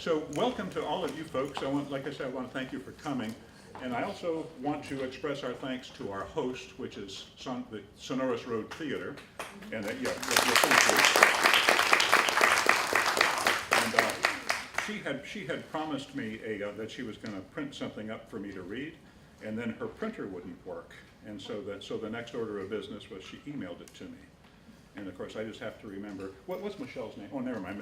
So welcome to all of you folks. Like I said, I want to thank you for coming. And I also want to express our thanks to our host, which is the Sonorous Road Theater. And thank you. And she had promised me that she was going to print something up for me to read, and then her printer wouldn't work. And so the next order of business was she emailed it to me. And of course, I just have to remember, what's Michelle's name? Oh, never mind,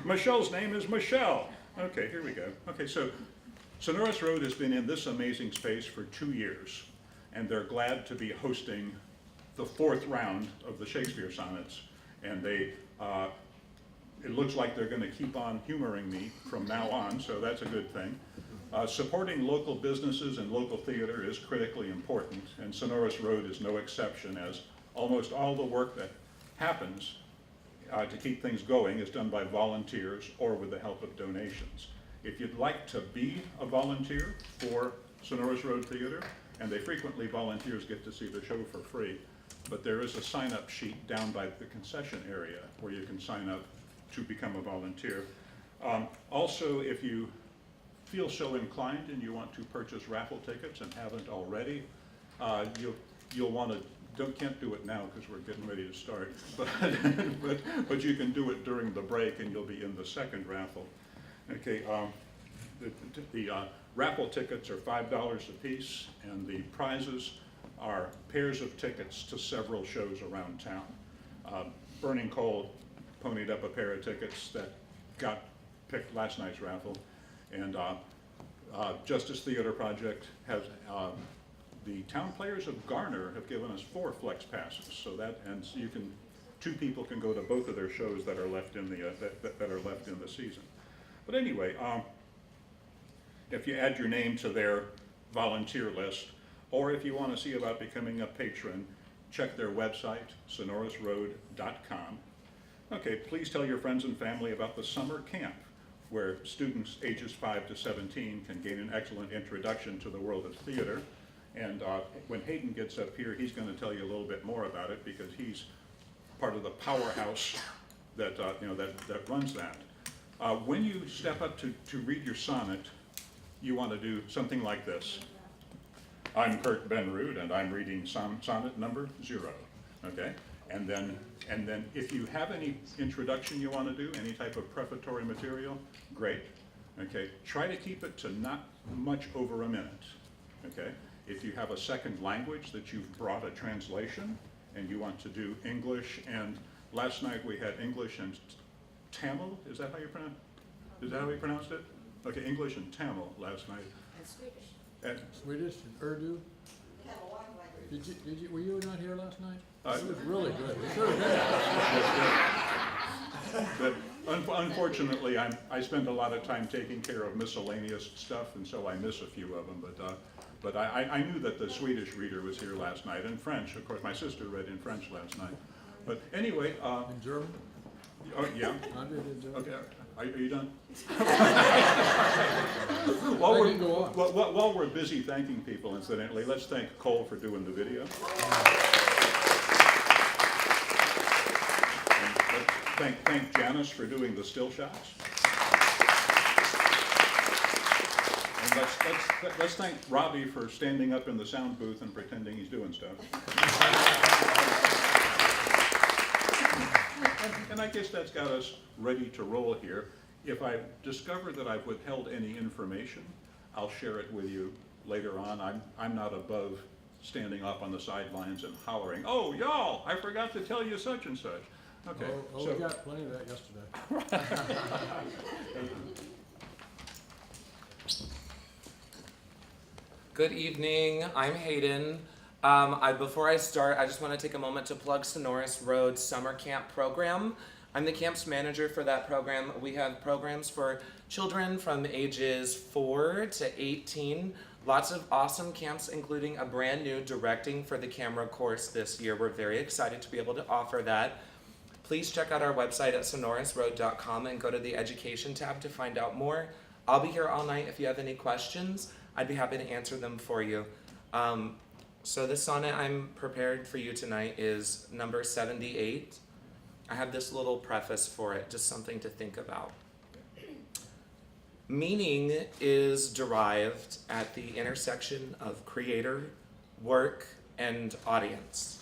Michelle's name is Michelle. Okay, here we go. Okay, so Sonorous Road has been in this amazing space for 2 years, and they're glad to be hosting the 4th round of the Shakespeare sonnets. And it looks like they're going to keep on humoring me from now on, so that's a good thing. Supporting local businesses and local theater is critically important, and Sonorous Road is no exception, as almost all the work that happens to keep things going is done by volunteers or with the help of donations. If you'd like to be a volunteer for Sonorous Road Theater, and frequently volunteers get to see the show for free, but there is a sign-up sheet down by the concession area where you can sign up to become a volunteer. Also, if you feel so inclined and you want to purchase raffle tickets and haven't already, you'll want to. Can't do it now because we're getting ready to start, but you can do it during the break and you'll be in the second raffle. Okay, the raffle tickets are $5 a piece, and the prizes are pairs of tickets to several shows around town. Burning Coal ponied up a pair of tickets that got picked last night's raffle, and Justice Theater Project has the town players of Garner have given us 4 flex passes, so you can 2 people can go to both of their shows that are left in the that are left in the season. But anyway, if you add your name to their volunteer list, or if you want to see about becoming a patron, check their website, sonorousroad.com. Okay, please tell your friends and family about the summer camp, where students ages 5 to 17 can gain an excellent introduction to the world of theater. And when Hayden gets up here, he's going to tell you a little bit more about it, because he's part of the powerhouse that that runs that. When you step up to read your sonnet, you want to do something like this. I'm Kurt Benrud, and I'm reading sonnet number 0. Okay, and then if you have any introduction you want to do, any type of prefatory material, great. Okay, try to keep it to not much over a minute. Okay. If you have a second language that you've brought a translation and you want to do English, and last night we had English and Tamil, is that how you pronounced it? Okay, English and Tamil last night. And Swedish. And Swedish and Urdu. Were you not here last night? It was really good. But unfortunately, I spend a lot of time taking care of miscellaneous stuff, and so I miss a few of them. But I knew that the Swedish reader was here last night, and French. Of course, my sister read in French last night. But anyway. In German? Oh, yeah. I did in German. Okay, are you done? While we're busy thanking people, incidentally, let's thank Cole for doing the video. And thank Janice for doing the still shots. And let's thank Robbie for standing up in the sound booth and pretending he's doing stuff. And I guess that's got us ready to roll here. If I discover that I've withheld any information, I'll share it with you later on. I'm not above standing up on the sidelines and hollering, "Oh, y'all, I forgot to tell you such and such." Okay. Oh, we got plenty of that yesterday. Good evening, I'm Hayden. Before I start, I just want to take a moment to plug Sonorous Road's summer camp program. I'm the camp's manager for that program. We have programs for children from ages 4 to 18. Lots of awesome camps, including a brand new directing for the camera course this year. We're very excited to be able to offer that. Please check out our website at sonorousroad.com and go to the education tab to find out more. I'll be here all night if you have any questions. I'd be happy to answer them for you. So the sonnet I'm prepared for you tonight is number 78. I have this little preface for it, just something to think about. Meaning is derived at the intersection of creator, work, and audience.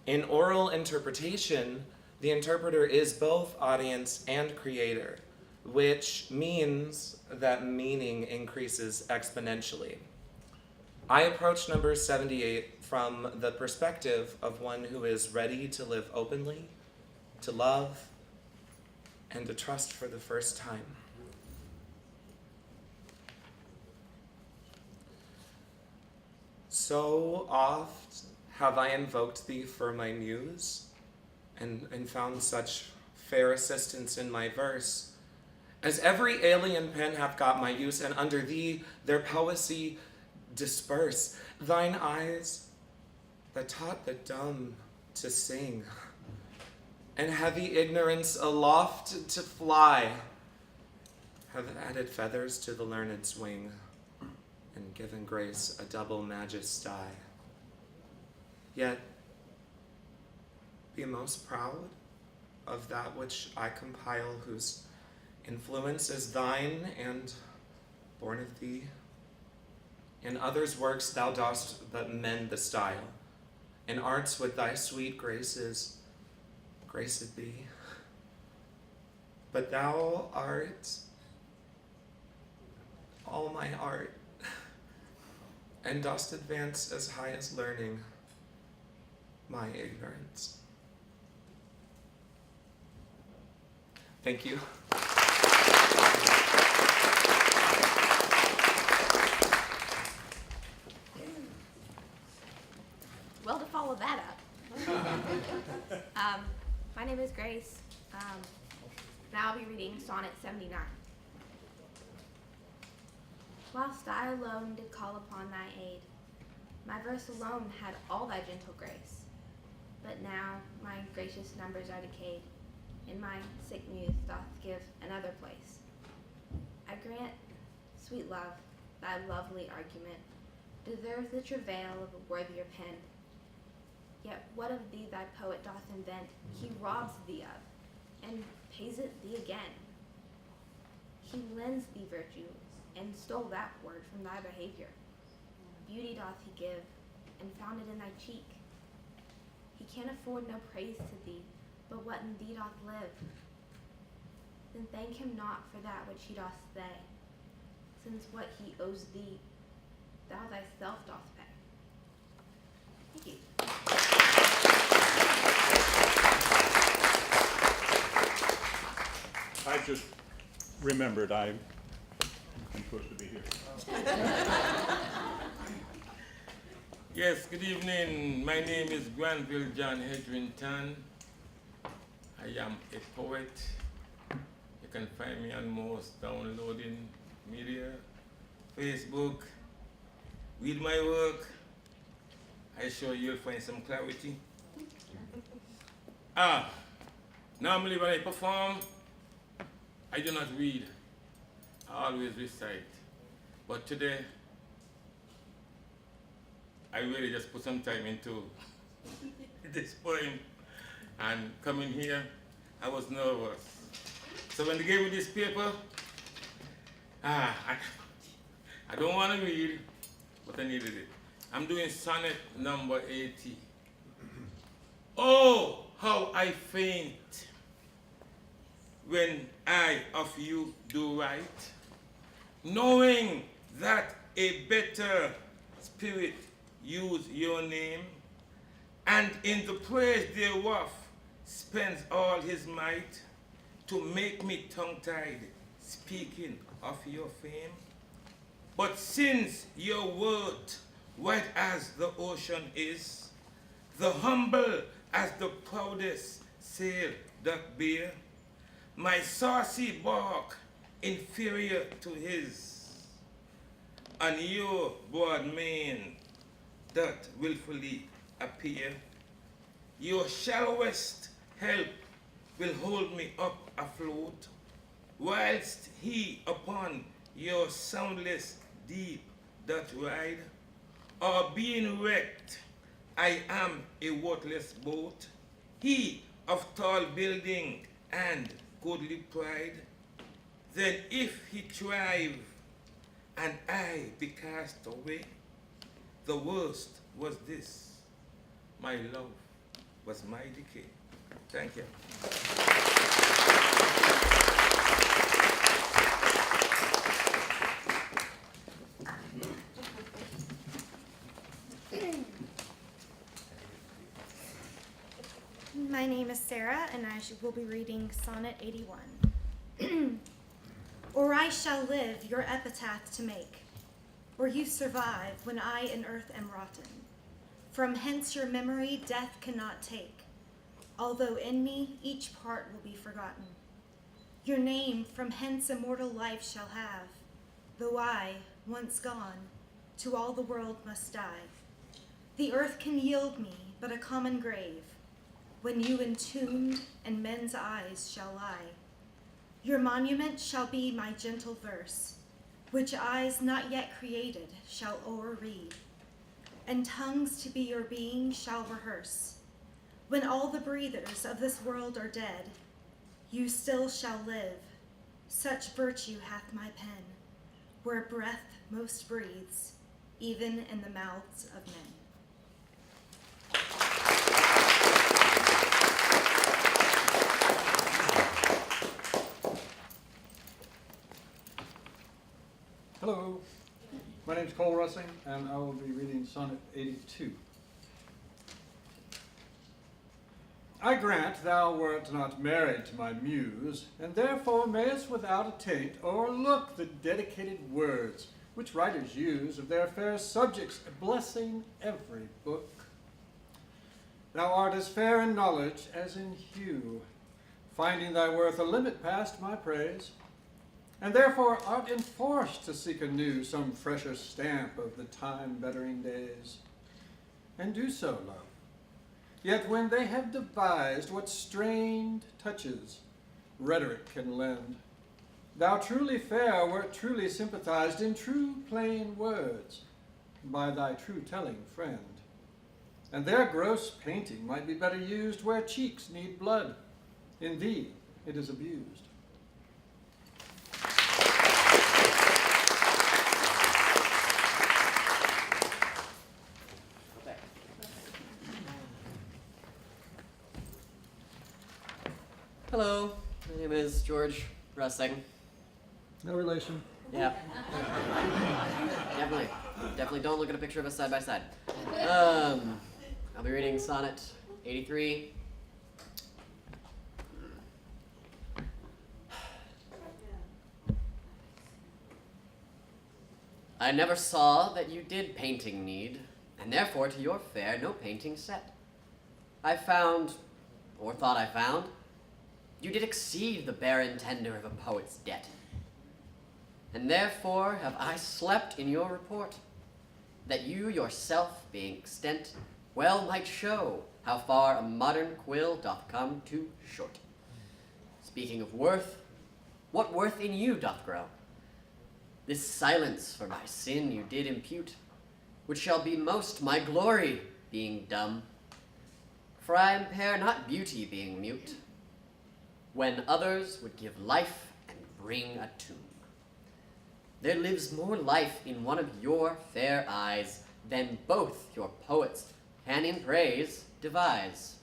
In oral interpretation, the interpreter is both audience and creator, which means that meaning increases exponentially. I approach number 78 from the perspective of one who is ready to live openly, to love, and to trust for the first time. So oft have I invoked thee for my muse, and found such fair assistance in my verse, as every alien pen hath got my use, and under thee their poesy disperse. Thine eyes that taught the dumb to sing, and heavy ignorance aloft to fly, have added feathers to the learned's wing, and given grace a double majesty. Yet be most proud of that which I compile, whose influence is thine and born of thee. In others' works thou dost but mend the style, in arts with thy sweet graces graced be. But thou art all my art, and dost advance as high as learning my ignorance. Thank you. Well, to follow that up, my name is Grace. Now I'll be reading Sonnet 79. Whilst I alone did call upon thy aid, my verse alone had all thy gentle grace. But now my gracious numbers are decayed, and my sick muse doth give another place. I grant, sweet love, thy lovely argument deserves the travail of a worthier pen. Yet what of thee thy poet doth invent, he robs thee of, and pays it thee again. He lends thee virtue, and stole that word from thy behavior. Beauty doth he give, and found it in thy cheek. He can afford no praise to thee, but what in thee doth live. Then thank him not for that which he doth say, since what he owes thee, thou thyself doth pay. Thank you. I just remembered I'm supposed to be here. Yes, good evening. My name is Granville John Hedrington. I am a poet. You can find me on most downloading media, Facebook. Read my work. I'm sure you'll find some clarity. Normally when I perform, I do not read. I always recite. But today, I really just put some time into this poem, and coming here, I was nervous. So when they gave me this paper, I don't want to read, but I needed it. I'm doing sonnet number 80. Oh, how I faint when I of you do right, knowing that a better spirit use your name, and in the praise thereof spends all his might to make me tongue-tied speaking of your fame. But since your word wide as the ocean is, the humble as the proudest sail doth bear, my saucy bark inferior to his, and your broad main that willfully appear. Your shallowest help will hold me up afloat, whilst he upon your soundless deep doth ride. Or being wrecked, I am a worthless boat, he of tall building and goodly pride. Then if he thrive and I be cast away, the worst was this, my love was my decay. Thank you. My name is Sarah, and I will be reading Sonnet 81. Or I shall live your epitaph to make, or you survive when I in earth am rotten. From hence your memory death cannot take, although in me each part will be forgotten. Your name from hence immortal life shall have, though I, once gone, to all the world must die. The earth can yield me but a common grave, when you entombed and men's eyes shall lie. Your monument shall be my gentle verse, which eyes not yet created shall o'er-read, and tongues to be your being shall rehearse. When all the breathers of this world are dead, you still shall live. Such virtue hath my pen, where breath most breathes, even in the mouths of men. Hello, my name's Cole Russing, and I will be reading Sonnet 82. I grant thou wert not married to my muse, and therefore mayest without a taint o'erlook the dedicated words which writers use of their fair subjects, blessing every book. Thou art as fair in knowledge as in hue, finding thy worth a limit past my praise, and therefore art enforced to seek anew some fresher stamp of the time-bettering days. And do so, love. Yet when they have devised what strained touches rhetoric can lend, thou truly fair wert truly sympathized in true plain words by thy true telling friend. And their gross painting might be better used where cheeks need blood. In thee it is abused. Hello, my name is George Russing. No relation. Yeah. Definitely don't look at a picture of us side by side. I'll be reading Sonnet 83. I never saw that you did painting need, and therefore to your fair no painting set. I found, or thought I found, you did exceed the barren tender of a poet's debt. And therefore have I slept in your report, that you yourself being extent well might show how far a modern quill doth come too short. Speaking of worth, what worth in you doth grow? This silence for my sin you did impute, which shall be most my glory, being dumb. For I impair not beauty being mute, when others would give life and bring a tomb. There lives more life in one of your fair eyes than both your poets can in praise devise.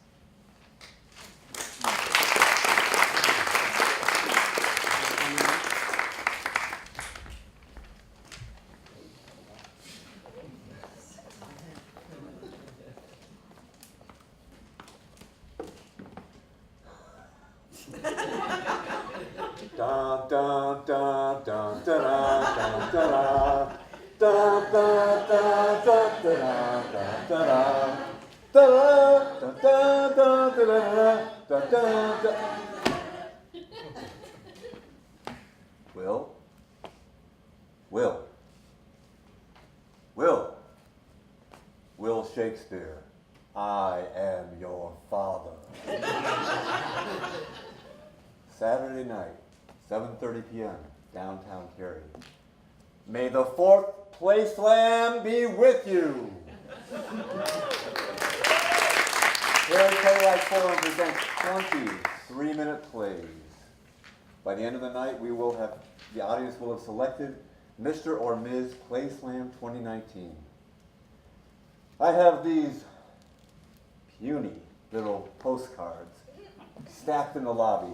Will Shakespeare, I am your father. Saturday night, 7:30 p.m., downtown Cary. May the fourth place lamb be with you. Cary Playwright Forum presents 20 3-minute plays. By the end of the night, the audience will have selected Mr. or Ms. Play Slam 2019. I have these puny little postcards stacked in the lobby.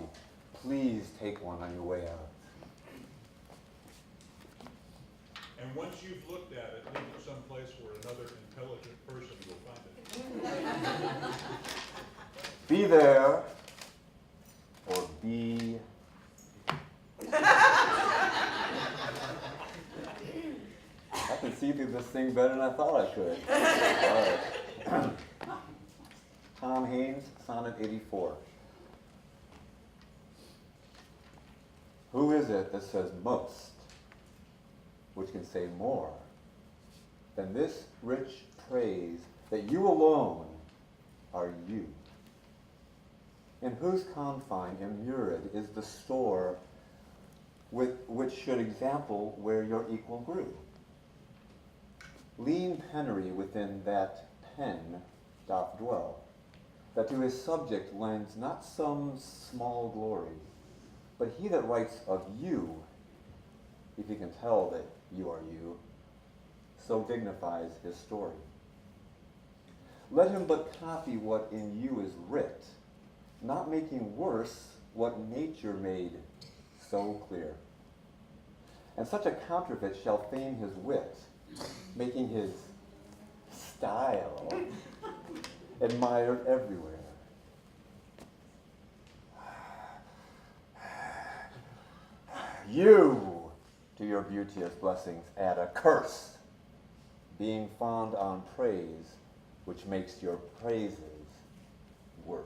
Please take one on your way out. And once you've looked at it, leave it someplace where another intelligent person will find it. Be there or be. I can see through this thing better than I thought I could. All right. Tom Haynes, Sonnet 84. Who is it that says most, which can say more, than this rich praise that you alone are you? In whose confine immured is the store with which should example where your equal grew? Lean penury within that pen doth dwell, that to his subject lends not some small glory, but he that writes of you, if he can tell that you are you, so dignifies his story. Let him but copy what in you is writ, not making worse what nature made so clear. And such a counterfeit shall fame his wit, making his style admired everywhere. You, to your beauteous blessings, add a curse, being fond on praise, which makes your praises worse.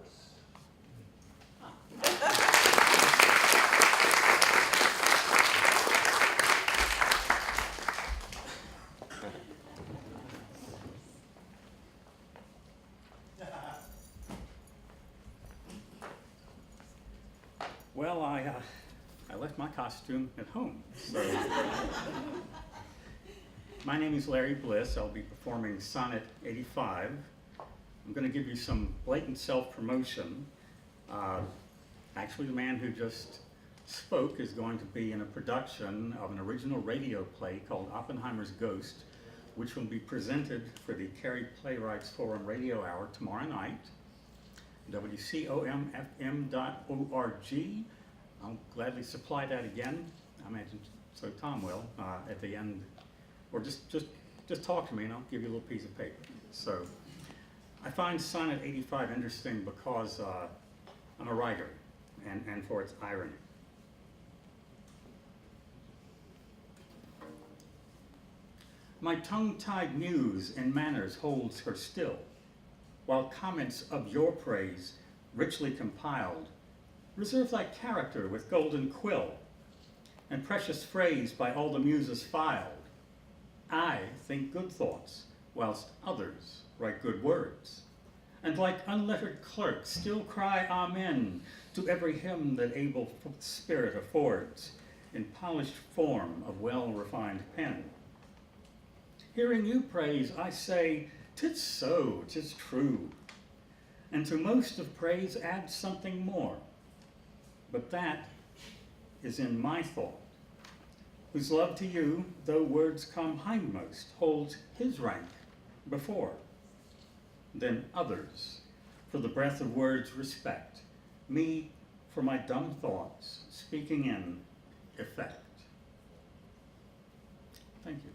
Well, I left my costume at home, so. My name is Larry Bliss. I'll be performing Sonnet 85. I'm going to give you some blatant self-promotion. Actually, the man who just spoke is going to be in a production of an original radio play called Oppenheimer's Ghost, which will be presented for the Cary Playwrights Forum Radio Hour tomorrow night. WCOMFM.org. I'll gladly supply that again. I imagine so Tom will at the end, or just talk to me and I'll give you a little piece of paper. So I find Sonnet 85 interesting because I'm a writer and for its irony. My tongue-tied muse in manners holds her still, while comments of your praise, richly compiled, reserve thy character with golden quill, and precious phrase by all the muses filed. I think good thoughts, whilst others write good words, and like unlettered clerks still cry amen to every hymn that able spirit affords, in polished form of well-refined pen. Hearing you praise, I say, 'tis so, 'tis true, and to most of praise add something more. But that is in my thought, whose love to you, though words come hindmost, holds his rank before. Then others, for the breath of words respect, me for my dumb thoughts, speaking in effect. Thank you.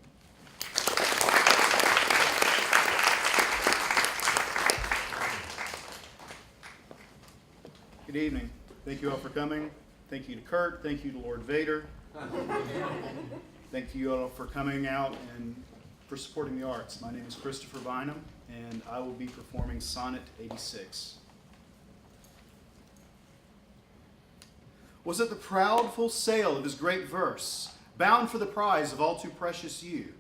Good evening. Thank you all for coming. Thank you to Kurt. Thank you to Lord Vader. Thank you all for coming out and for supporting the arts. My name is Christopher Bynum, and I will be performing Sonnet 86. Was it the proud full sail of his great verse, bound for the prize of all too precious you,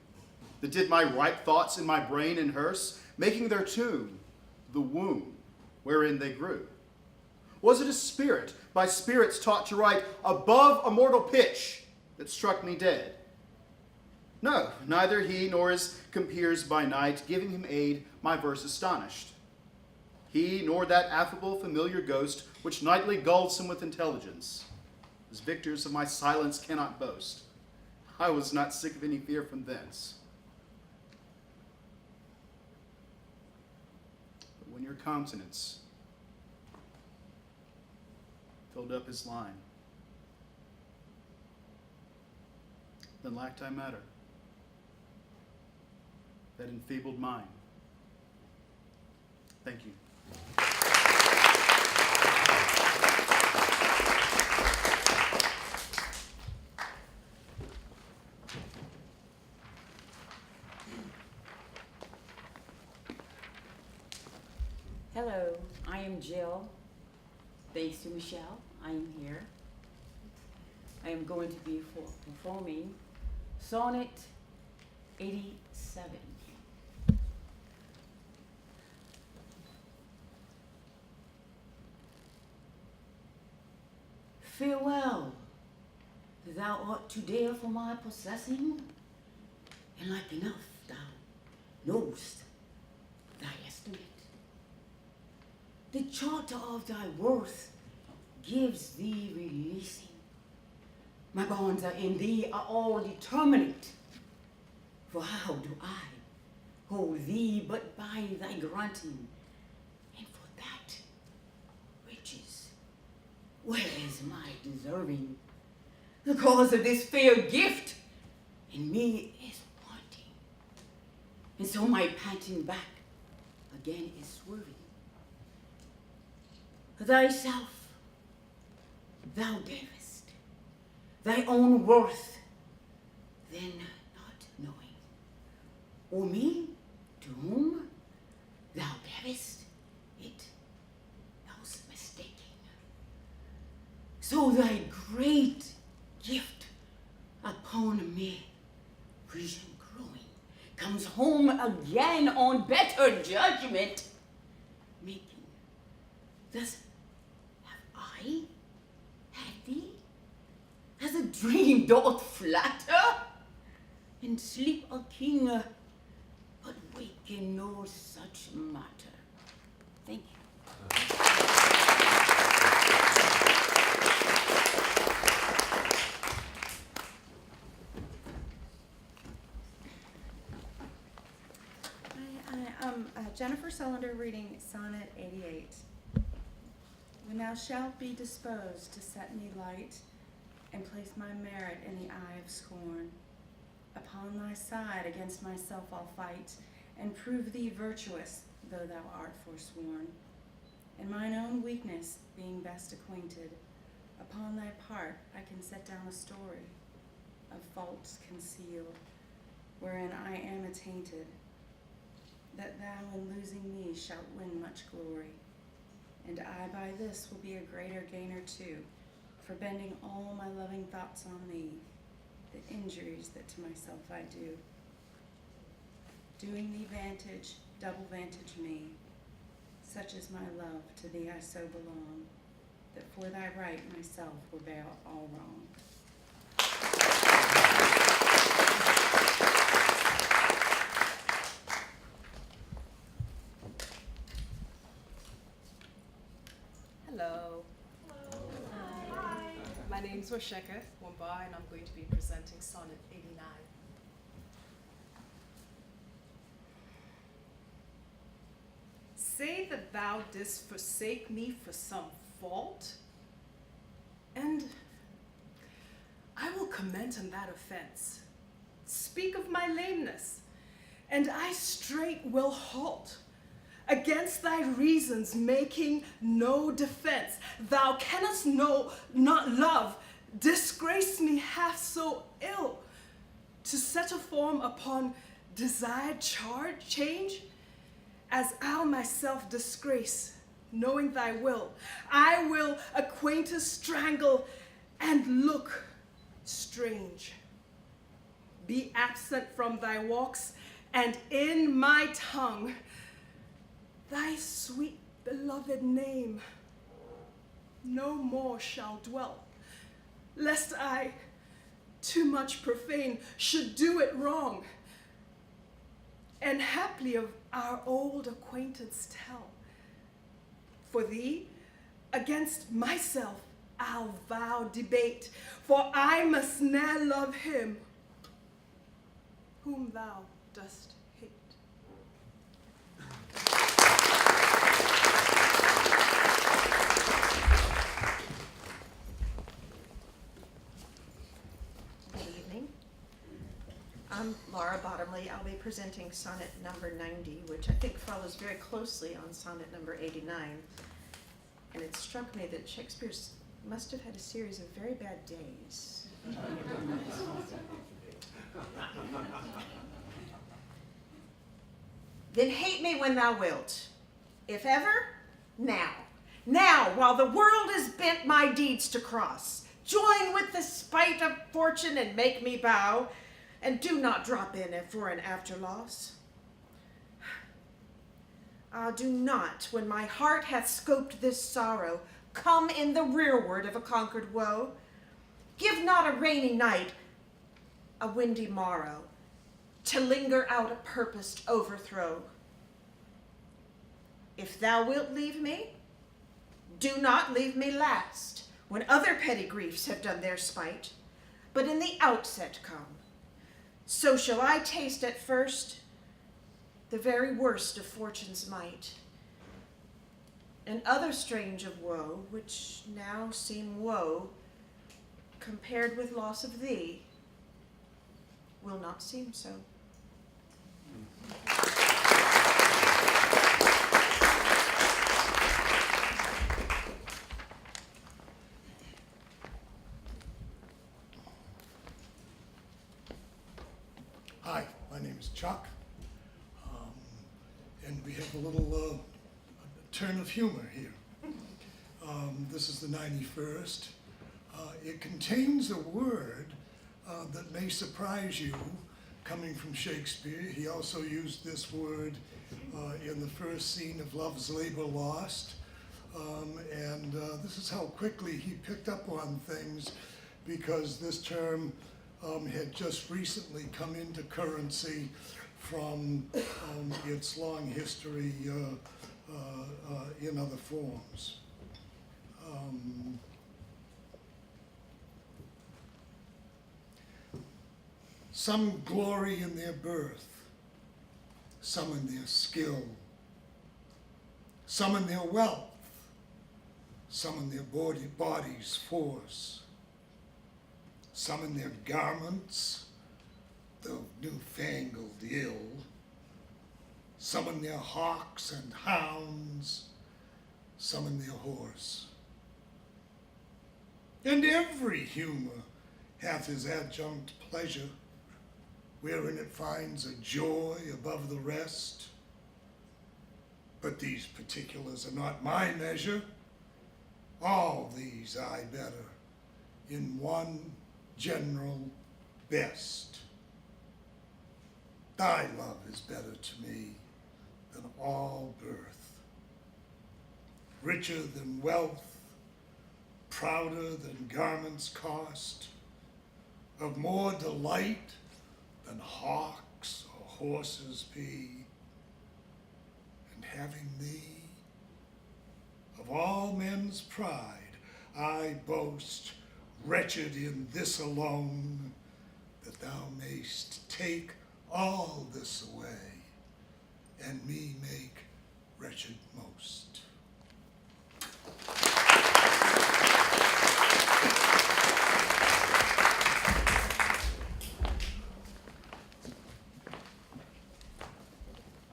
that did my ripe thoughts in my brain and hearse, making their tomb the womb wherein they grew? Was it a spirit, by spirits taught to write above a mortal pitch, that struck me dead? No, neither he nor his compeers by night, giving him aid, my verse astonished. He nor that affable familiar ghost, which nightly gulls him with intelligence. as victors of my silence cannot boast. I was not sick of any fear from thence. But when your countenance filled up his line, then lacked I matter, that enfeebled mine. Thank you. Hello, I am Jill. Thanks to Michelle, I am here. I am going to be performing Sonnet 87. Farewell, thou art to dare for my possessing, and like enough thou knowest thy estimate. The charter of thy worth gives thee releasing. My bonds are in thee are all determinate. For how do I hold thee but by thy granting? And for that, riches, where is my deserving? The cause of this fair gift in me is wanting. And so my panting back again is swerving. Thyself, thou gavest, thy own worth, then not knowing, or me, to whom thou gavest it, thou'st mistaking. So thy great gift upon me, vision growing, comes home again on better judgment, making. Thus have I had thee, as a dream doth flatter, in sleep a king, but wake in no such matter. Thank you. I'm Jennifer Sullender reading Sonnet 88. When thou shalt be disposed to set me light, and place my merit in the eye of scorn, upon thy side against myself I'll fight, and prove thee virtuous, though thou art forsworn. In mine own weakness, being best acquainted, upon thy part I can set down a story of faults concealed, wherein I am attainted, that thou in losing me shalt win much glory. And I by this will be a greater gainer too, for bending all my loving thoughts on thee, the injuries that to myself I do. Doing thee vantage, double vantage me, such is my love, to thee I so belong, that for thy right myself will bear all wrong. Hello. Hi. My name's Rosheka Wamba, and I'm going to be presenting Sonnet 89. Say that thou didst forsake me for some fault, and I will comment on that offense. Speak of my lameness, and I straight will halt. Against thy reasons making no defense, thou canst not love, disgrace me half so ill, to set a form upon desired change, as I'll myself disgrace, knowing thy will. I will acquaintance strangle and look strange. Be absent from thy walks, and in my tongue thy sweet beloved name no more shall dwell, lest I, too much profane, should do it wrong, and haply of our old acquaintance tell. For thee, against myself, I'll vow debate, for I must ne'er love him whom thou dost hate. Good evening. I'm Laura Bottomley. I'll be presenting sonnet number 90, which I think follows very closely on sonnet number 89. And it struck me that Shakespeare must have had a series of very bad days. Then hate me when thou wilt, if ever, now. Now, while the world is bent my deeds to cross, join with the spite of fortune and make me bow, and do not drop in for an after loss. Ah, do not, when my heart hath scoped this sorrow, come in the rearward of a conquered woe. Give not a rainy night, a windy morrow, to linger out a purposed overthrow. If thou wilt leave me, do not leave me last, when other petty griefs have done their spite, but in the outset come. So shall I taste at first the very worst of fortune's might, and other strange of woe, which now seem woe, compared with loss of thee, will not seem so. Hi, my name is Chuck, and we have a little turn of humor here. This is the 91st. It contains a word that may surprise you coming from Shakespeare. He also used this word in the first scene of Love's Labor Lost. And this is how quickly he picked up on things, because this term had just recently come into currency from its long history in other forms. Some glory in their birth, some in their skill, some in their wealth, some in their body's force, some in their garments, though newfangled ill, some in their hawks and hounds, some in their horse. And every humor hath his adjunct pleasure, wherein it finds a joy above the rest. But these particulars are not my measure. All these I better in one general best. Thy love is better to me than all birth, richer than wealth, prouder than garments cost, of more delight than hawks or horses be. And having thee, of all men's pride, I boast, wretched in this alone, that thou mayst take all this away, and me make wretched most.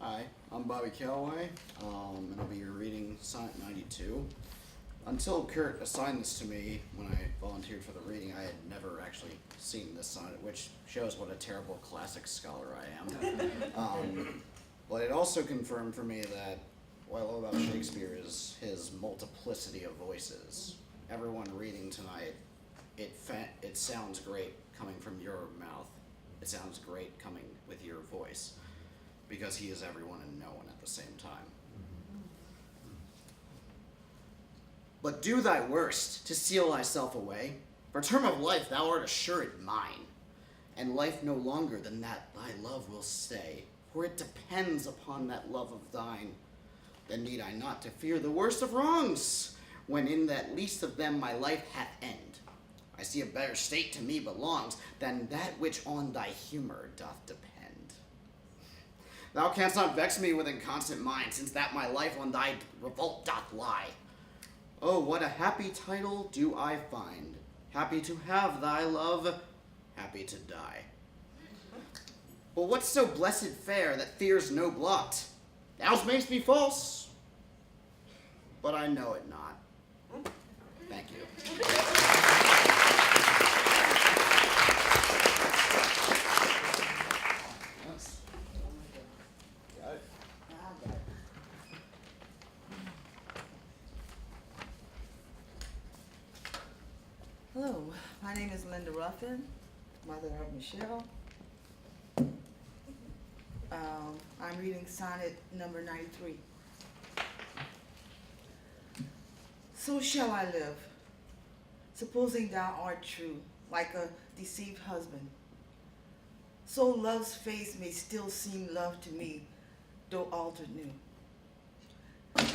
Hi, I'm Bobby Calloway, and I'll be reading Sonnet 92. Until Kurt assigned this to me when I volunteered for the reading, I had never actually seen this sonnet, which shows what a terrible classic scholar I am. But it also confirmed for me that what I love about Shakespeare is his multiplicity of voices. Everyone reading tonight, it sounds great coming from your mouth. It sounds great coming with your voice, because he is everyone and no one at the same time. But do thy worst to seal thyself away, for term of life thou art assured mine, and life no longer than that thy love will stay, for it depends upon that love of thine. Then need I not to fear the worst of wrongs, when in that least of them my life hath end. I see a better state to me belongs than that which on thy humor doth depend. Thou canst not vex me with inconstant mind, since that my life on thy revolt doth lie. Oh, what a happy title do I find, happy to have thy love, happy to die. But what's so blessed fair that fears no blot? Thou mayst be false, but I know it not. Thank you. Hello, my name is Linda Ruffin, mother of Michelle. I'm reading sonnet number 93. So shall I live, supposing thou art true, like a deceived husband. So love's face may still seem love to me, though altered new.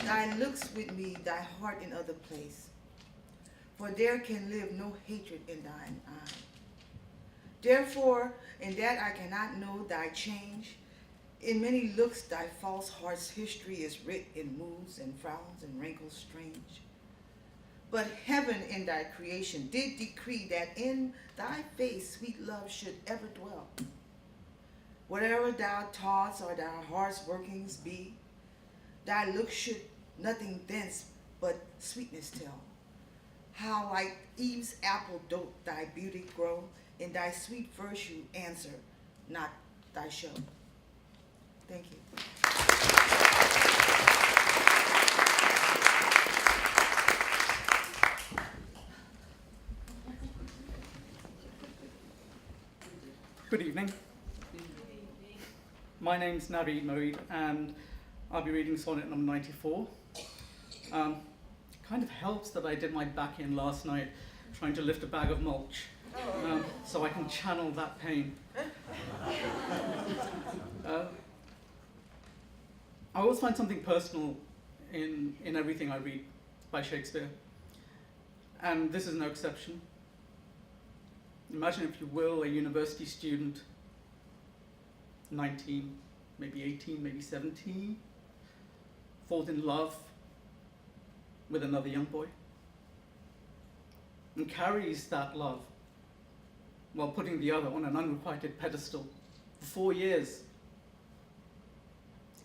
Thy looks with me, thy heart in other place, for there can live no hatred in thine eye. Therefore, in that I cannot know thy change, in many looks thy false heart's history is writ in moods and frowns and wrinkles strange. But heaven in thy creation did decree that in thy face sweet love should ever dwell. Whatever thy thoughts or thy heart's workings be, thy looks should nothing thence but sweetness tell. How like Eve's apple doth thy beauty grow, in thy sweet verse you answer, not thy show. Thank you. Good evening. My name's Naveed Moeed, and I'll be reading sonnet number 94. Kind of helps that I did my back in last night trying to lift a bag of mulch, so I can channel that pain. I always find something personal in everything I read by Shakespeare, and this is no exception. Imagine, if you will, a university student, 19, maybe 18, maybe 17, falls in love with another young boy and carries that love while putting the other on an unrequited pedestal for 4 years.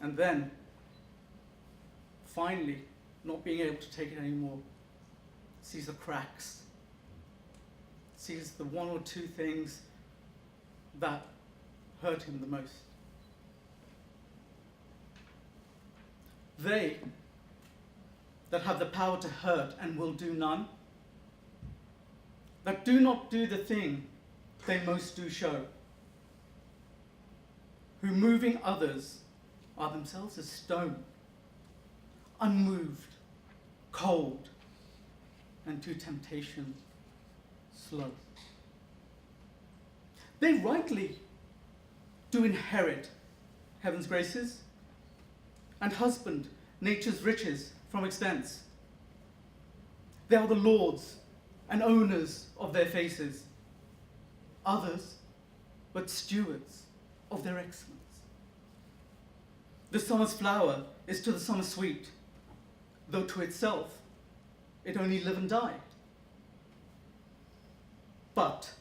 And then, finally, not being able to take it anymore, sees the cracks, sees the one or two things that hurt him the most. They that have the power to hurt and will do none, that do not do the thing they most do show, who moving others are themselves as stone, unmoved, cold, and to temptation slow. They rightly do inherit heaven's graces and husband nature's riches from expense. They are the lords and owners of their faces, others but stewards of their excellence. The summer's flower is to the summer sweet, though to itself it only live and die. But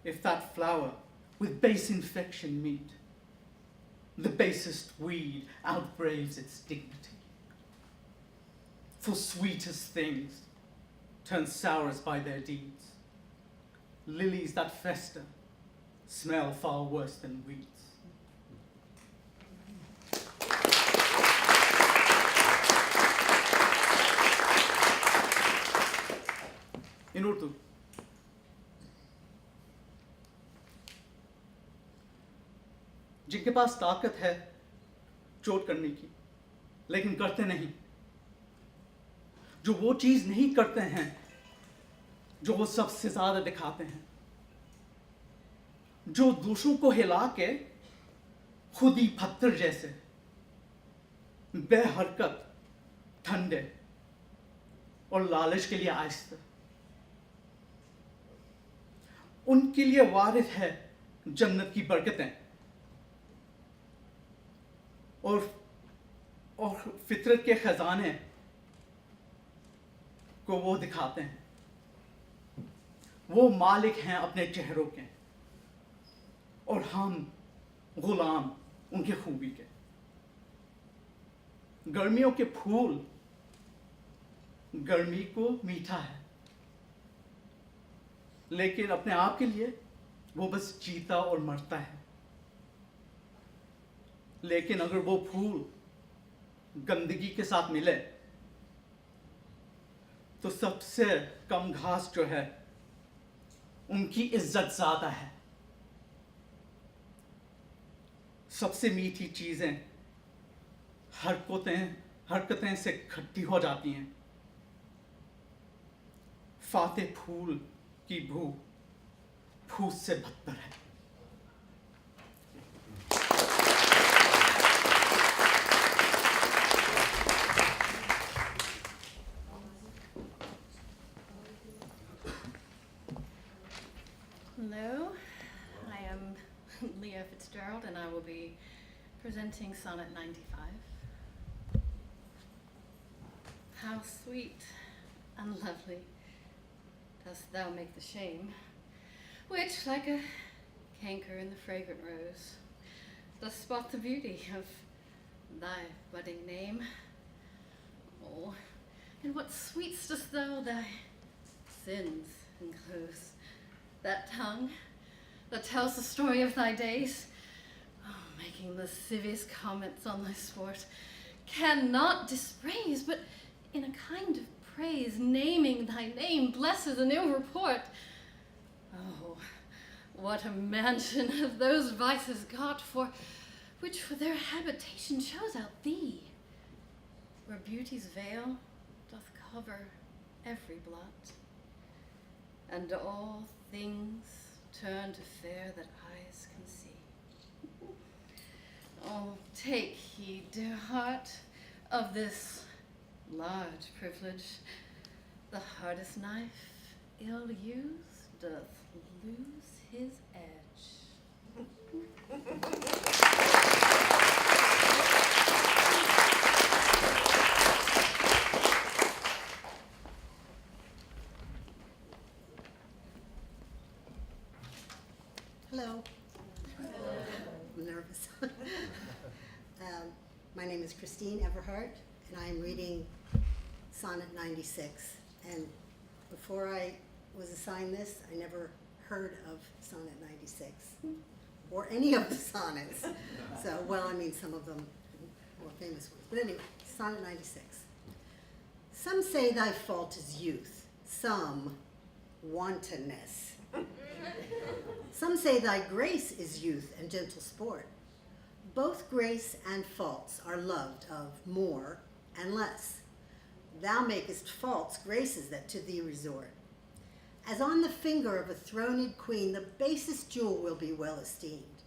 if that flower with base infection meet, the basest weed outbraves its dignity. For sweetest things turn sourest by their deeds. Lilies that fester smell far worse than weeds. In Urdu, जिनके पास ताकत है चोट करने की, लेकिन करते नहीं, जो वो चीज नहीं करते हैं जो वो सबसे ज्यादा दिखाते हैं, जो दूसरों को हिला के खुद ही पत्थर जैसे बेहरकत, ठंडे और लालच के लिए आहिस्ता। उनके लिए वारिद है जन्नत की बरकतें और फितरत के खजाने को वो दिखाते हैं। वो मालिक हैं अपने चेहरों के और हम गुलाम उनकी खूबी के। गर्मियों के फूल गर्मी को मीठा है, लेकिन अपने आप के लिए वो बस जीता और मरता है। लेकिन अगर वो फूल गंदगी के साथ मिले तो सबसे कम घास जो है उनकी इज्जत ज्यादा है। सबसे मीठी चीजें हरकतें से खट्टी हो जाती हैं। फाते फूल की बू फूस से बदतर है। Hello, I am Leah Fitzgerald and I will be presenting Sonnet 95. How sweet and lovely dost thou make the shame, which, like a canker in the fragrant rose, doth spot the beauty of thy budding name. Oh, and what sweets dost thou thy sins enclose, that tongue that tells the story of thy days, making lascivious comments on thy sport, cannot dispraise, but in a kind of praise, naming thy name, blesses an ill report. Oh, what a mansion have those vices got, for which for their habitation shows out thee, where beauty's veil doth cover every blot, and all things turn to fair that eyes can see. Oh, take heed, dear heart, of this large privilege. The hardest knife, ill used, doth lose his edge. Hello. I'm nervous. My name is Christine Everhart, and I am reading Sonnet 96. And before I was assigned this, I never heard of Sonnet 96, or any of the sonnets. So, well, I mean some of them more famous ones. But anyway, Sonnet 96. Some say thy fault is youth, some wantonness. Some say thy grace is youth and gentle sport. Both grace and faults are loved of more and less. Thou makest faults graces that to thee resort. As on the finger of a throned queen the basest jewel will be well esteemed,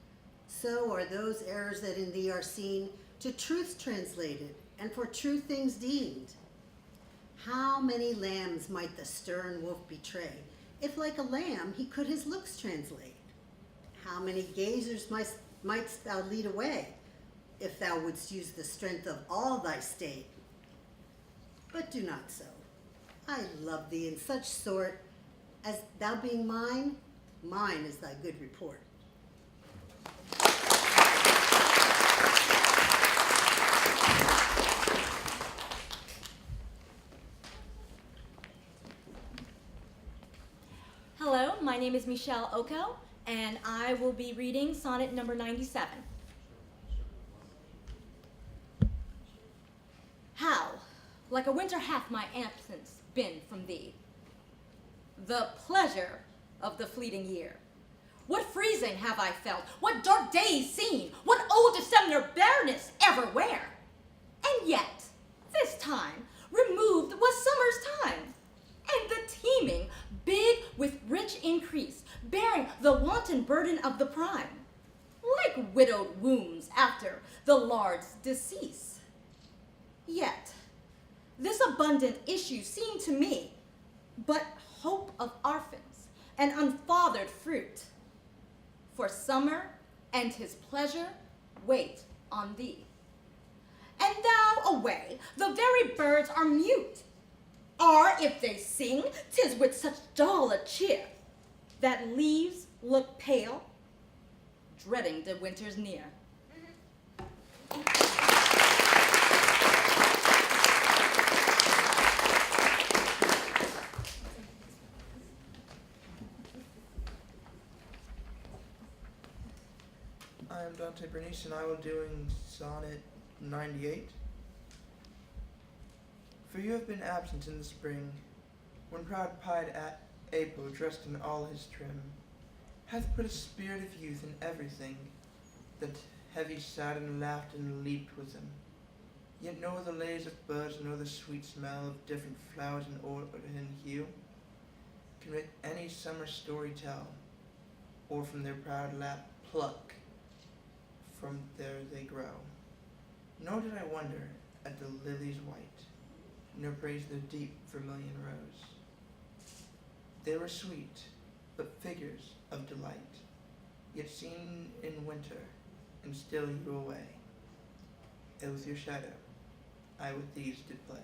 so are those errors that in thee are seen to truths translated and for true things deemed. How many lambs might the stern wolf betray, if like a lamb he could his looks translate? How many gazers mightst thou lead away, if thou wouldst use the strength of all thy state? But do not so. I love thee in such sort, as thou being mine, mine is thy good report. Hello, my name is Michelle Oko, and I will be reading sonnet number 97. How, like a winter hath my absence been from thee, the pleasure of the fleeting year. What freezing have I felt, what dark days seen, what old December bareness everywhere. And yet, this time, removed was summer's time, and the teeming, big with rich increase, bearing the wanton burden of the prime, like widowed wombs after the lard's decease. Yet, this abundant issue seemed to me but hope of orphans and unfathered fruit. For summer and his pleasure wait on thee. And thou away, the very birds are mute, or if they sing, 'tis with such dull a cheer, that leaves look pale, dreading the winter's near. I am Dante Bernice, and I will doing sonnet 98. For you have been absent in the spring, when proud-pied April, dressed in all his trim, hath put a spirit of youth in everything, that heavy satin laughed and leaped with him. Yet nor the lays of birds, nor the sweet smell of different flowers in order and hue, can with any summer story tell, or from their proud lap pluck, from there they grow. Nor did I wonder at the lilies white, nor praise their deep vermilion rose. They were sweet, but figures of delight, yet seen in winter, and still you away. And with your shadow, I with these did play.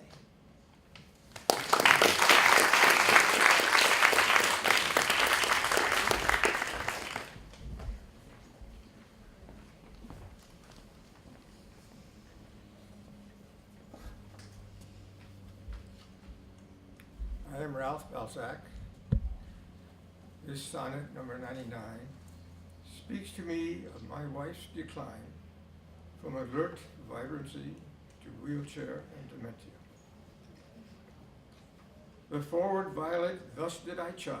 I am Ralph Balzac. This sonnet, number 99, speaks to me of my wife's decline from alert vibrancy to wheelchair and dementia. The forward violet thus did I chide.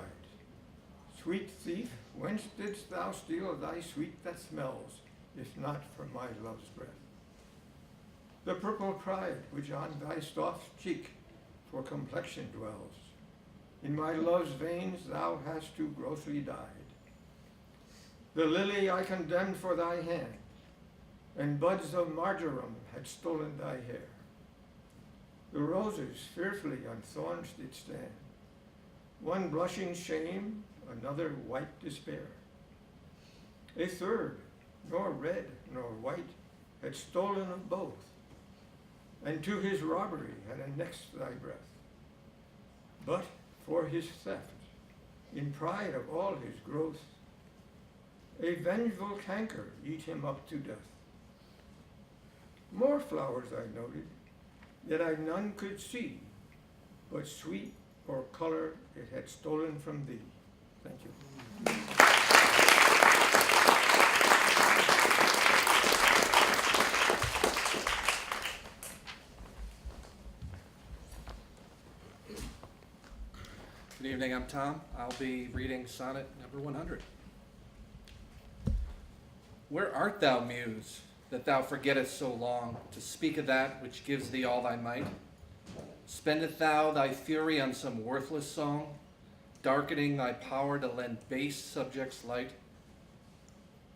Sweet thief, whence didst thou steal thy sweet that smells, if not from my love's breath? The purple pride which on thy soft cheek for complexion dwells, in my love's veins thou hast too grossly dyed. The lily I condemned for thy hand, and buds of marjoram had stolen thy hair. The roses fearfully on thorns did stand, one blushing shame, another white despair. A third, nor red nor white, had stolen of both, and to his robbery had annexed thy breath. But for his theft, in pride of all his growth, a vengeful canker eat him up to death. More flowers I noted, yet I none could see, but sweet or color it had stolen from thee. Thank you. Good evening, I'm Tom. I'll be reading sonnet number 100. Where art thou, Muse, that thou forgettest so long to speak of that which gives thee all thy might? Spendest thou thy fury on some worthless song, darkening thy power to lend base subjects light?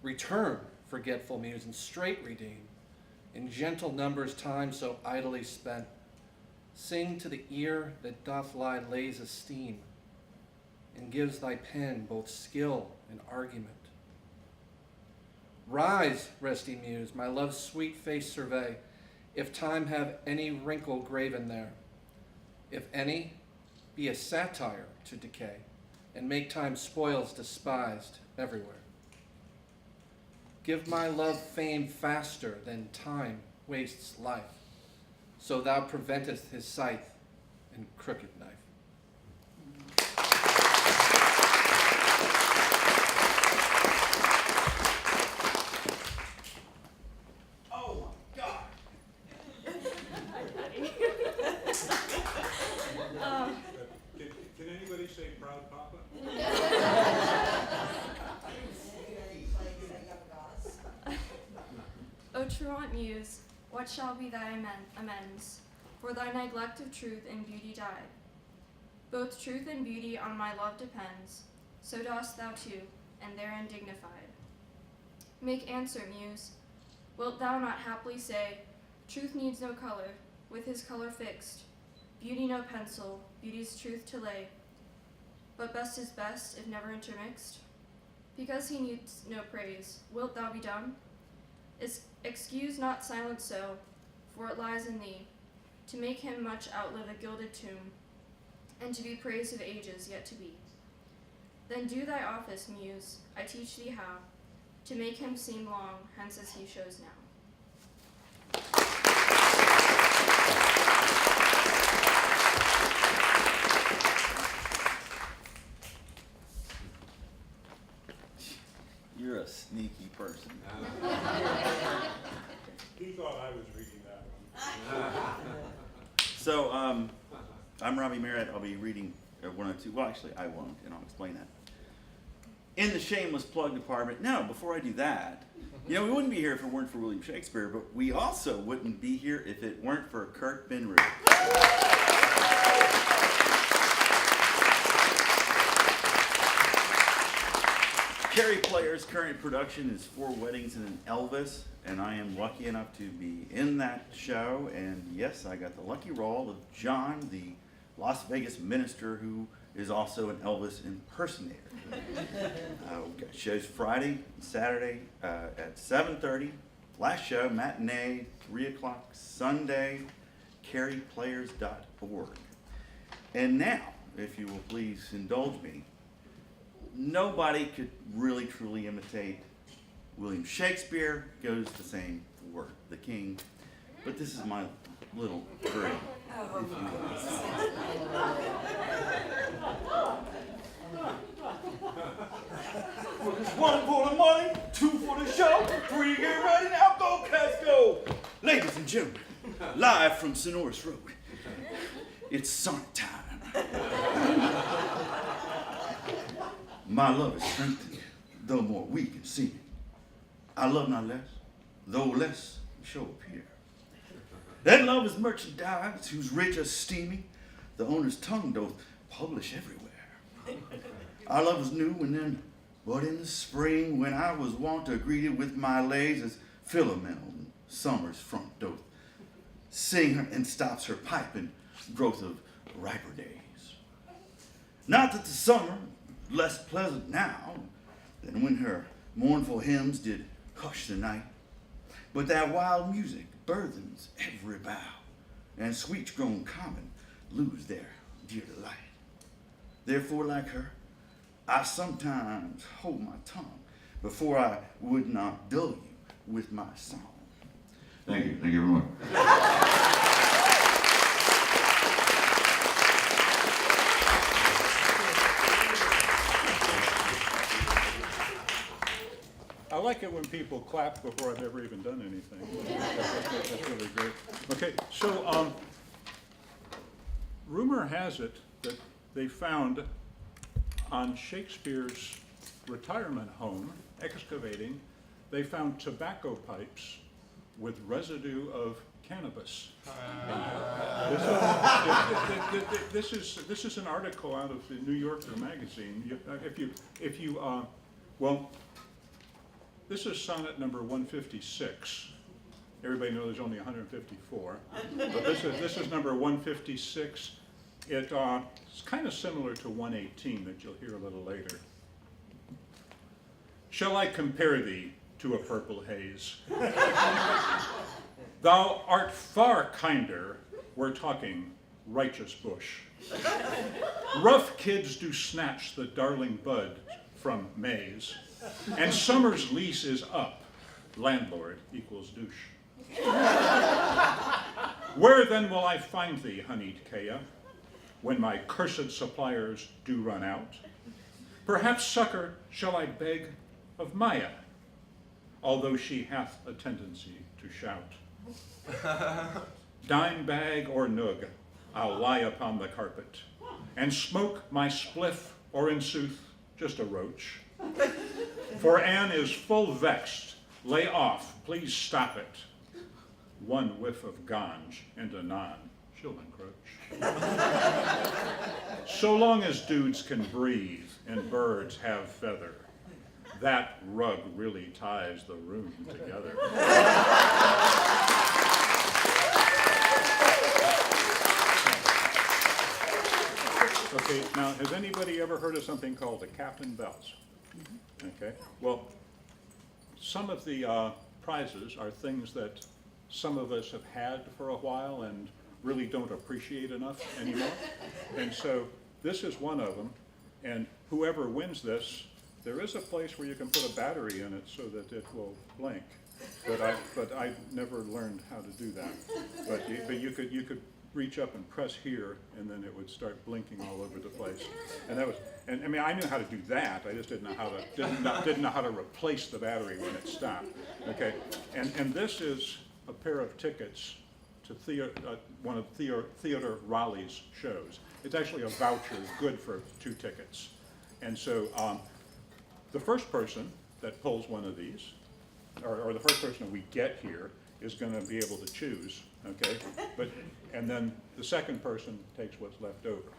Return, forgetful Muse, and straight redeem, in gentle numbers time so idly spent. Sing to the ear that doth lie lays esteem, and gives thy pen both skill and argument. Rise, resty Muse, my love's sweet face survey, if time have any wrinkle graven there. If any, be a satire to decay, and make time's spoils despised everywhere. Give my love fame faster than time wastes life, so thou preventest his scythe and crooked knife. Can anybody say proud papa? O truant Muse, what shall be thy amends? For thy neglect of truth and beauty died. Both truth and beauty on my love depends, so dost thou too, and therein dignified. Make answer, Muse. Wilt thou not haply say, truth needs no color, with his color fixed, beauty no pencil, beauty's truth to lay, but best is best if never intermixed. Because he needs no praise, wilt thou be dumb? Excuse not silence so, for it lies in thee, to make him much outlive a gilded tomb, and to be praised of ages yet to be. Then do thy office, Muse, I teach thee how, to make him seem long, hence as he shows now. You're a sneaky person. He thought I was reading that one. So, I'm Robbie Merritt. I'll be reading 102. Well, actually, I won't, and I'll explain that. In the shameless plug department. Now, before I do that, we wouldn't be here if it weren't for William Shakespeare, but we also wouldn't be here if it weren't for Kurt Benrud. Carrie Player's current production is 4 Weddings and an Elvis, and I am lucky enough to be in that show. And yes, I got the lucky role of John, the Las Vegas minister who is also an Elvis impersonator. We've got shows Friday and Saturday at 7:30. Last show, matinee, 3 o'clock Sunday, carrieplayers.org. And now, if you will please indulge me, nobody could really truly imitate William Shakespeare. Goes the same for the king. But this is my little version. Well, there's 1 for the money, 2 for the show, 3 get ready, now go, cats go! Ladies and gentlemen, live from Sonorous Road, it's sonnet time. My love is strengthened, though more weak and seeming. I love not less, though less shall appear. That love is merchandise, whose rich are steaming, the owner's tongue doth publish everywhere. Our love was new and then, but in the spring, when I was wont to greet it with my lays, as Philomel in summer's front doth sing her and stops her pipe in growth of riper days. Not that the summer less pleasant now than when her mournful hymns did hush the night, but that wild music burthens every bough, and sweets grown common lose their dear delight. Therefore, like her, I sometimes hold my tongue before I would not dull you with my song. Thank you very much. I like it when people clap before I've ever even done anything. That's really great. Okay, so rumor has it that they found on Shakespeare's retirement home, excavating, they found tobacco pipes with residue of cannabis. This is an article out of the New Yorker magazine. This is sonnet number 156. Everybody knows there's only 154, but this is number 156. It's kind of similar to 118 that you'll hear a little later. Shall I compare thee to a purple haze? Thou art far kinder, we're talking righteous bush. Rough kids do snatch the darling bud from maize, and summer's lease is up, landlord equals douche. Where then will I find thee, honeyed Kea, when my cursed suppliers do run out? Perhaps succor shall I beg of Maya, although she hath a tendency to shout. Dime bag or noog, I'll lie upon the carpet, and smoke my spliff, or in sooth, just a roach. For Anne is full vexed. Lay off, please stop it. One whiff of ganj, and anon she'll encroach. So long as dudes can breathe and birds have feather, that rug really ties the room together. Okay, now, has anybody ever heard of something called the cap and bells? Okay, well, some of the prizes are things that some of us have had for a while and really don't appreciate enough anymore. And so this is one of them, and whoever wins this, there is a place where you can put a battery in it so that it will blink. But I never learned how to do that. But you could reach up and press here, and then it would start blinking all over the place. And that was, and I mean, I knew how to do that. I just didn't know how to replace the battery when it stopped. Okay, and this is a pair of tickets to one of Theodore Raleigh's shows. It's actually a voucher good for 2 tickets. And so the first person that pulls one of these, or the first person that we get here, is going to be able to choose, okay? And then the second person takes what's left over,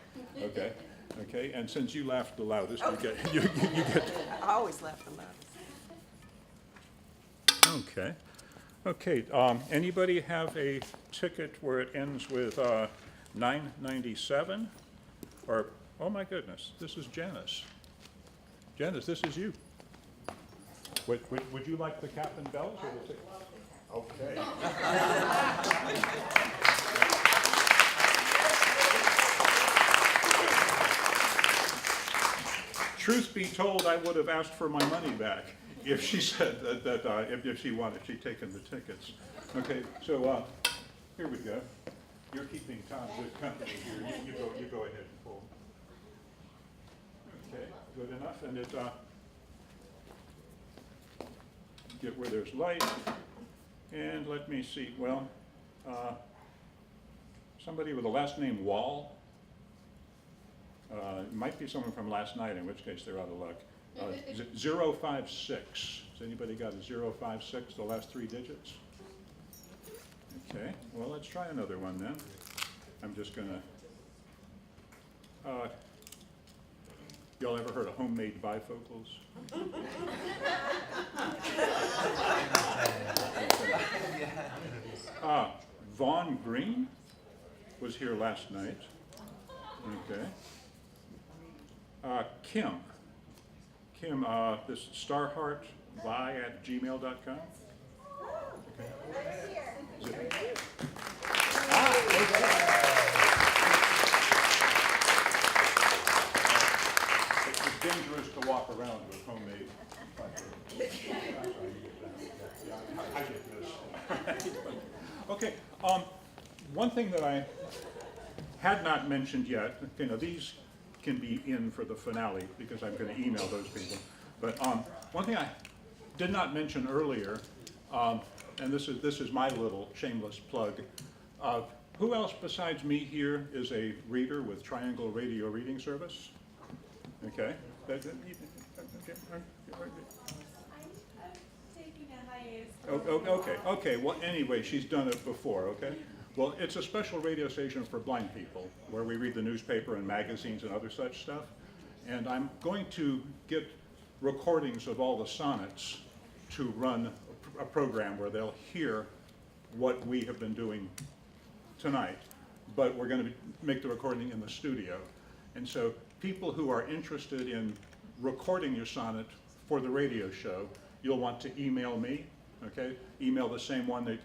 okay? Okay, and since you laughed the loudest, you get. I always laugh the loudest. Okay. Okay, anybody have a ticket where it ends with 997? Or, oh my goodness, this is Janice. Janice, this is you. Would you like the cap and bells or the ticket? Okay. Truth be told, I would have asked for my money back if she said that if she'd taken the tickets. Okay, so here we go. You're keeping Tom good company here. You go ahead and pull. Okay, good enough. And it get where there's light. And let me see. Well, somebody with the last name Wall. It might be someone from last night, in which case they're out of luck. 056. Has anybody got a 056, the last 3 digits? Okay, well, let's try another one then. I'm just gonna, y'all ever heard of homemade bifocals? Vaughn Green was here last night. Okay. Kim, this starheartvi@gmail.com. Okay. It's dangerous to walk around with homemade. I get this. Okay. One thing that I had not mentioned yet, these can be in for the finale because I'm going to email those people. But one thing I did not mention earlier, and this is my little shameless plug. Who else besides me here is a reader with Triangle Radio Reading Service? Okay. I'm taking a hiatus. Okay. Well, anyway, she's done it before. Okay. Well, it's a special radio station for blind people where we read the newspaper and magazines and other such stuff. And I'm going to get recordings of all the sonnets to run a program where they'll hear what we have been doing tonight. But we're going to make the recording in the studio. And so people who are interested in recording your sonnet for the radio show, you'll want to email me, okay? Email the same one that,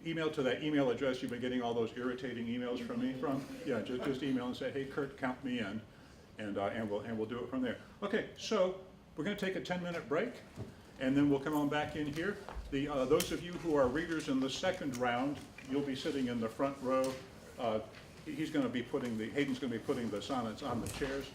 email to that email address you've been getting all those irritating emails from me from. Yeah, just email and say, hey, Kurt, count me in, and we'll do it from there. Okay, so we're going to take a 10-minute break, and then we'll come on back in here. Those of you who are readers in the second round, you'll be sitting in the front row. Hayden's going to be putting the sonnets on the chairs.